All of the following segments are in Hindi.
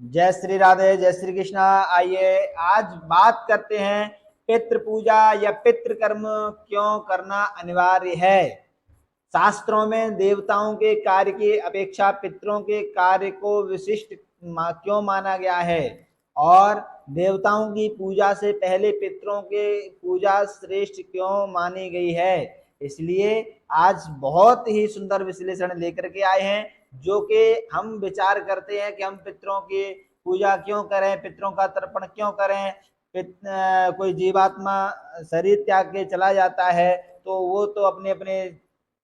जय श्री राधे, जय श्री कृष्णा। आइए आज बात करते हैं पितृ पूजा या पितृ कर्म क्यों करना अनिवार्य है। शास्त्रों में देवताओं के कार्य की अपेक्षा पितरों के कार्य को विशिष्ट क्यों माना गया है और देवताओं की पूजा से पहले पितरों के पूजा श्रेष्ठ क्यों मानी गई है। इसलिए आज बहुत ही सुंदर विश्लेषण लेकर के आए हैं, जो कि हम विचार करते हैं कि हम पितरों की पूजा क्यों करें, पितरों का तर्पण क्यों करें। कोई जीवात्मा शरीर त्याग के चला जाता है तो वो तो अपने अपने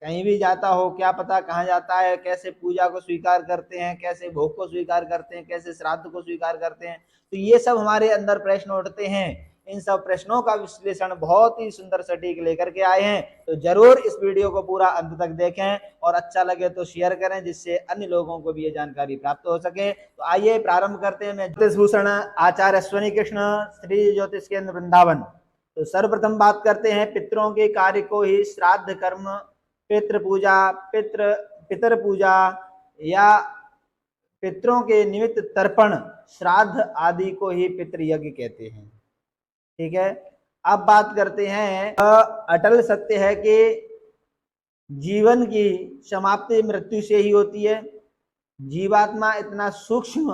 कहीं भी जाता हो, क्या पता कहाँ जाता है, कैसे पूजा को स्वीकार करते हैं, कैसे भोग को स्वीकार करते हैं, कैसे श्राद्ध को स्वीकार करते हैं। तो ये सब हमारे अंदर प्रश्न उठते हैं। इन सब प्रश्नों का विश्लेषण बहुत ही सुंदर सटीक लेकर के आए हैं। तो जरूर इस वीडियो को पूरा अंत तक देखें और अच्छा लगे तो शेयर करें, जिससे अन्य लोगों को भी ये जानकारी प्राप्त हो सके। तो आइए प्रारंभ करते हैं। मैं ज्योतिष भूषण आचार्य अश्वनी कृष्ण, श्री ज्योतिष केंद्र वृंदावन। तो सर्वप्रथम बात करते हैं पितरों के कार्य को ही श्राद्ध कर्म, पितृ पूजा, पितर पूजा या पितरों के निमित्त तर्पण, श्राद्ध आदि को ही पितृयज्ञ कहते हैं। ठीक है। अब बात करते हैं, अटल सत्य है कि जीवन की समाप्ति मृत्यु से ही होती है। जीवात्मा इतना सूक्ष्म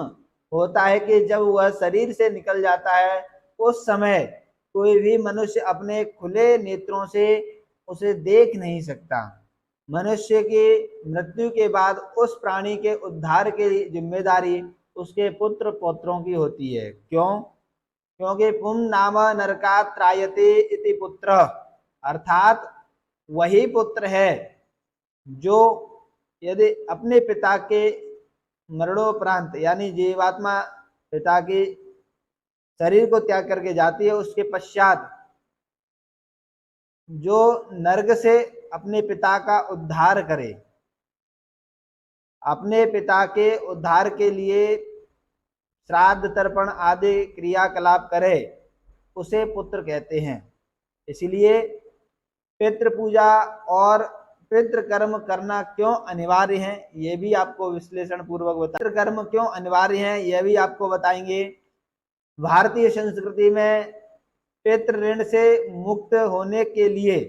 होता है कि जब वह शरीर से निकल जाता है उस समय कोई भी मनुष्य अपने खुले नेत्रों से उसे देख नहीं सकता। मनुष्य की मृत्यु के बाद उस प्राणी के उद्धार की जिम्मेदारी उसके पुत्र पौत्रों की होती है। क्यों? क्योंकि पुम नाम नरका त्रायते इति पुत्र, अर्थात वही पुत्र है जो यदि अपने पिता के मरणोपरांत, यानी जीवात्मा पिता की शरीर को त्याग करके जाती है, उसके पश्चात जो नरक से अपने पिता का उद्धार करे, अपने पिता के उद्धार के लिए श्राद्ध तर्पण आदि क्रियाकलाप करे, उसे पुत्र कहते हैं। इसलिए पितृ पूजा और पितृ कर्म करना क्यों अनिवार्य है, ये भी आपको विश्लेषण पूर्वक बता। पितृ कर्म क्यों अनिवार्य है यह भी आपको बताएंगे। भारतीय संस्कृति में पितृ ऋण से मुक्त होने के लिए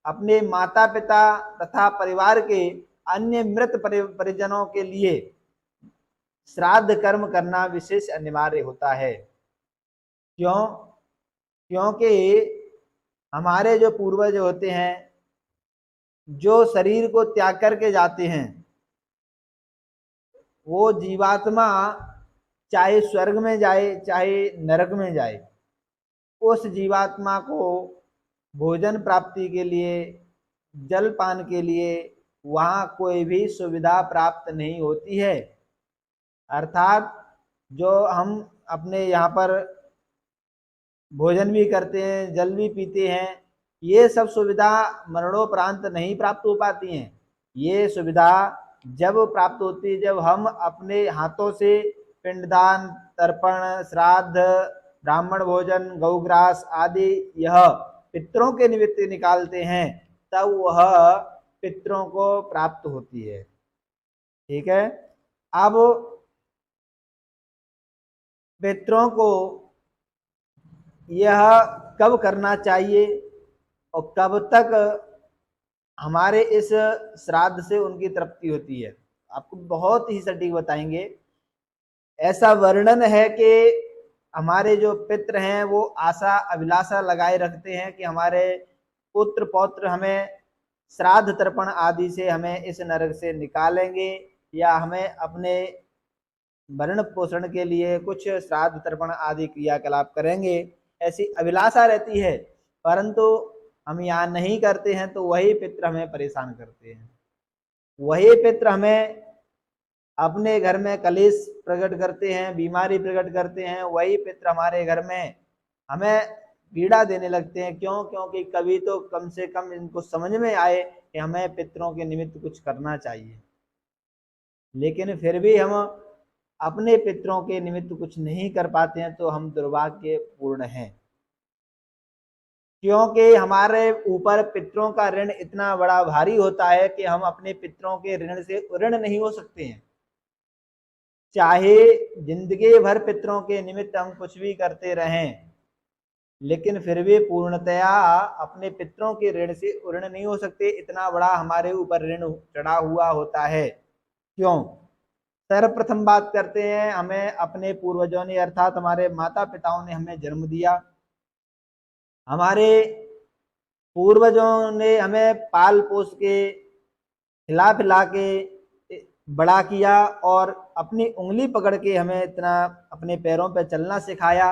अपने माता पिता तथा परिवार के अन्य मृत परिजनों के लिए श्राद्ध कर्म करना विशेष अनिवार्य होता है। क्यों? क्योंकि हमारे जो पूर्वज होते हैं, जो शरीर को त्याग करके जाते हैं, वो जीवात्मा चाहे स्वर्ग में जाए चाहे नरक में जाए, उस जीवात्मा को भोजन प्राप्ति के लिए, जल पान के लिए वहां कोई भी सुविधा प्राप्त नहीं होती है। अर्थात जो हम अपने यहाँ पर भोजन भी करते हैं, जल भी पीते हैं, ये सब सुविधा मरणोपरांत नहीं प्राप्त हो पाती हैं। ये सुविधा जब प्राप्त होती है जब हम अपने हाथों से पिंडदान, तर्पण, श्राद्ध, ब्राह्मण भोजन, गौग्रास आदि यह पितरों के निमित्त निकालते हैं, तब वह पितरों को प्राप्त होती है। ठीक है। अब पितरों को यह कब करना चाहिए और कब तक हमारे इस श्राद्ध से उनकी तृप्ति होती है, आपको बहुत ही सटीक बताएंगे। ऐसा वर्णन है कि हमारे जो पितृ हैं वो आशा अभिलाषा लगाए रखते हैं कि हमारे पुत्र पौत्र हमें श्राद्ध तर्पण आदि से हमें इस नरक से निकालेंगे या हमें अपने भरण पोषण के लिए कुछ श्राद्ध तर्पण आदि क्रियाकलाप करेंगे, ऐसी अभिलाषा रहती है। परंतु हम यहाँ नहीं करते हैं तो वही पितृ हमें परेशान करते हैं। वही पितृ हमें अपने घर में कलेश प्रकट करते हैं, बीमारी प्रकट करते हैं। वही पितृ हमारे घर में हमें पीड़ा देने लगते हैं। क्यों? क्योंकि कभी तो कम से कम इनको समझ में आए कि हमें पितरों के निमित्त कुछ करना चाहिए, लेकिन फिर भी हम अपने पितरों के निमित्त कुछ नहीं कर पाते हैं, तो हम दुर्भाग्यपूर्ण हैं। क्योंकि हमारे ऊपर पितरों का ऋण इतना बड़ा भारी होता है कि हम अपने पितरों के ऋण से ऋण नहीं हो सकते हैं। चाहे जिंदगी भर पितरों के निमित्त हम कुछ भी करते रहें, लेकिन फिर भी पूर्णतया अपने पितरों के ऋण से ऋण नहीं हो सकते। इतना बड़ा हमारे ऊपर ऋण चढ़ा हुआ होता है। क्यों? सर्वप्रथम बात करते हैं, हमें अपने पूर्वजों ने अर्थात हमारे माता पिताओं ने हमें जन्म दिया। हमारे पूर्वजों ने हमें पाल पोस के खिला पिला के बड़ा किया और अपनी उंगली पकड़ के हमें इतना अपने पैरों पे चलना सिखाया।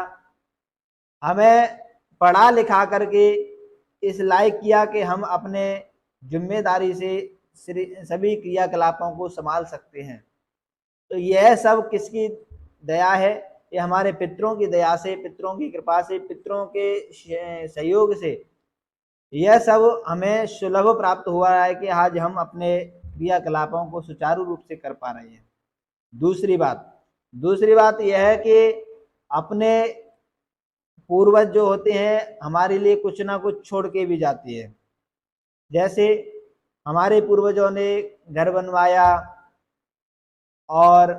हमें पढ़ा लिखा करके इस लायक किया कि हम अपने जिम्मेदारी से सभी क्रियाकलापों को संभाल सकते हैं। तो यह सब किसकी दया है? ये हमारे पितरों की दया से, पितरों की कृपा से, पितरों के सहयोग से यह सब हमें सुलभ प्राप्त हुआ है कि आज हम अपने क्रियाकलापों को सुचारू रूप से कर पा रहे हैं। दूसरी बात यह है कि अपने पूर्वज जो होते हैं हमारे लिए कुछ ना कुछ छोड़ के भी जाती है। जैसे हमारे पूर्वजों ने घर बनवाया और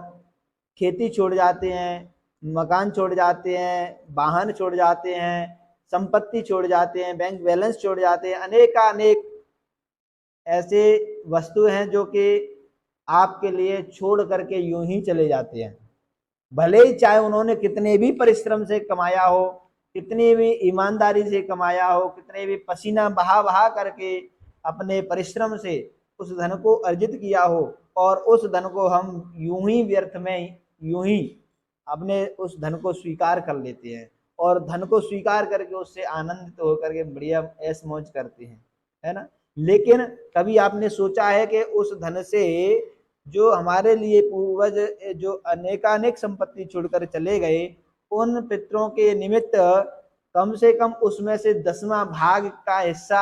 खेती छोड़ जाते हैं, मकान छोड़ जाते हैं, वाहन छोड़ जाते हैं, संपत्ति छोड़ जाते हैं, बैंक बैलेंस छोड़ जाते हैं, अनेक ऐसे वस्तु हैं जो कि आपके लिए छोड़ करके यूं ही चले जाते हैं। भले ही चाहे उन्होंने कितने भी परिश्रम से कमाया हो, कितनी भी ईमानदारी से कमाया हो, कितने भी पसीना बहा बहा करके अपने परिश्रम से उस धन को अर्जित किया हो, और उस धन को हम यूं ही व्यर्थ में यूं ही अपने उस धन को स्वीकार कर लेते हैं और धन को स्वीकार करके उससे आनंदित होकर के बढ़िया ऐश मौज करते हैं, है ना। लेकिन कभी आपने सोचा है कि उस धन से जो हमारे लिए पूर्वज जो अनेकानेक संपत्ति छोड़कर चले गए, उन पितरों के निमित्त कम से कम उसमें से 10वां भाग का हिस्सा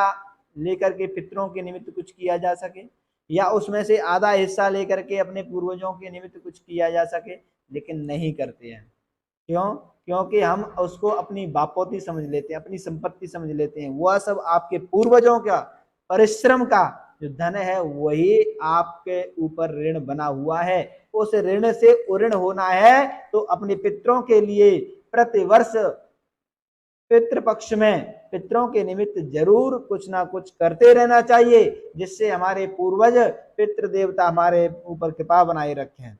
लेकर के पितरों के निमित्त कुछ किया जा सके, या उसमें से आधा हिस्सा लेकर के अपने पूर्वजों के निमित्त कुछ किया जा सके, लेकिन नहीं करते हैं। क्यों? क्योंकि हम उसको अपनी बापोती समझ लेते हैं, अपनी संपत्ति समझ लेते हैं। वह सब आपके पूर्वजों का परिश्रम का जो धन है वही आपके ऊपर ऋण बना हुआ है। उस ऋण से उऋण होना है तो अपने पितरों के लिए प्रतिवर्ष पितृपक्ष में पितरों के निमित्त जरूर कुछ ना कुछ करते रहना चाहिए, जिससे हमारे पूर्वज पितृ देवता हमारे ऊपर कृपा बनाए रखें।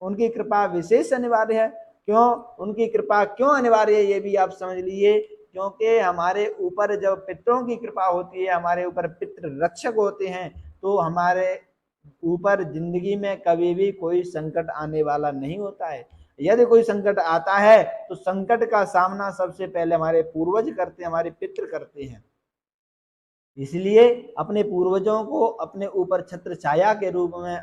उनकी कृपा विशेष अनिवार्य है। क्यों उनकी कृपा क्यों अनिवार्य है ये भी आप समझ लीजिए। क्योंकि हमारे ऊपर जब पितरों की कृपा होती है, हमारे ऊपर पितृ रक्षक होते हैं, तो हमारे ऊपर जिंदगी में कभी भी कोई संकट आने वाला नहीं होता है। यदि कोई संकट आता है तो संकट का सामना सबसे पहले हमारे पूर्वज करते हैं, हमारे पितृ करते हैं। इसलिए अपने पूर्वजों को अपने ऊपर छत्र छाया के रूप में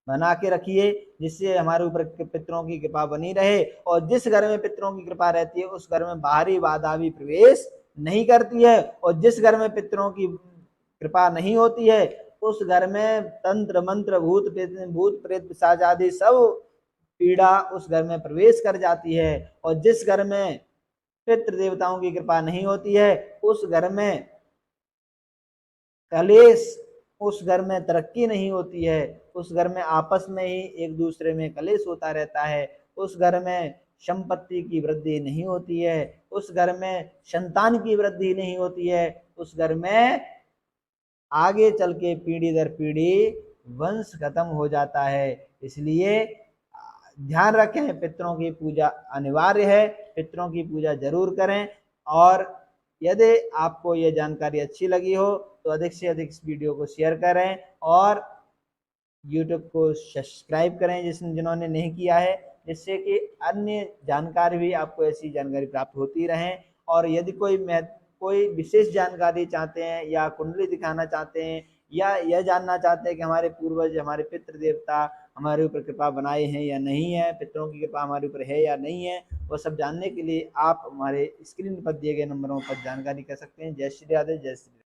बना के रखिए, जिससे हमारे ऊपर पितरों की कृपा बनी रहे। और जिस घर में पितरों की कृपा रहती है उस घर में बाहरी बाधा भी प्रवेश नहीं करती है, और जिस घर में पितरों की कृपा नहीं होती है उस घर में तंत्र मंत्र भूत प्रेत पिशाच आदि सब पीड़ा उस घर में प्रवेश कर जाती है। और जिस घर में पितृ देवताओं की कृपा नहीं होती है उस घर में कलेश, उस घर में तरक्की नहीं होती है, उस घर में आपस में ही एक दूसरे में कलेश होता रहता है, उस घर में संपत्ति की वृद्धि नहीं होती है, उस घर में संतान की वृद्धि नहीं होती है, उस घर में आगे चल के पीढ़ी दर पीढ़ी वंश खत्म हो जाता है। इसलिए ध्यान रखें, पितरों की पूजा अनिवार्य है, पितरों की पूजा जरूर करें। और यदि आपको यह जानकारी अच्छी लगी हो तो अधिक से अधिक इस वीडियो को शेयर करें और YouTube को सब्सक्राइब करें जिन्होंने नहीं किया है, जिससे कि अन्य जानकारी भी आपको ऐसी जानकारी प्राप्त होती रहे। और यदि कोई विशेष जानकारी चाहते हैं या कुंडली दिखाना चाहते हैं या यह जानना चाहते हैं कि हमारे पूर्वज हमारे पितृ देवता हमारे ऊपर कृपा बनाए हैं या नहीं है, पितरों की कृपा हमारे ऊपर है या नहीं है, वो सब जानने के लिए आप हमारे स्क्रीन पर दिए गए नंबरों पर जानकारी कर सकते हैं। जय श्री राधे, जय श्री।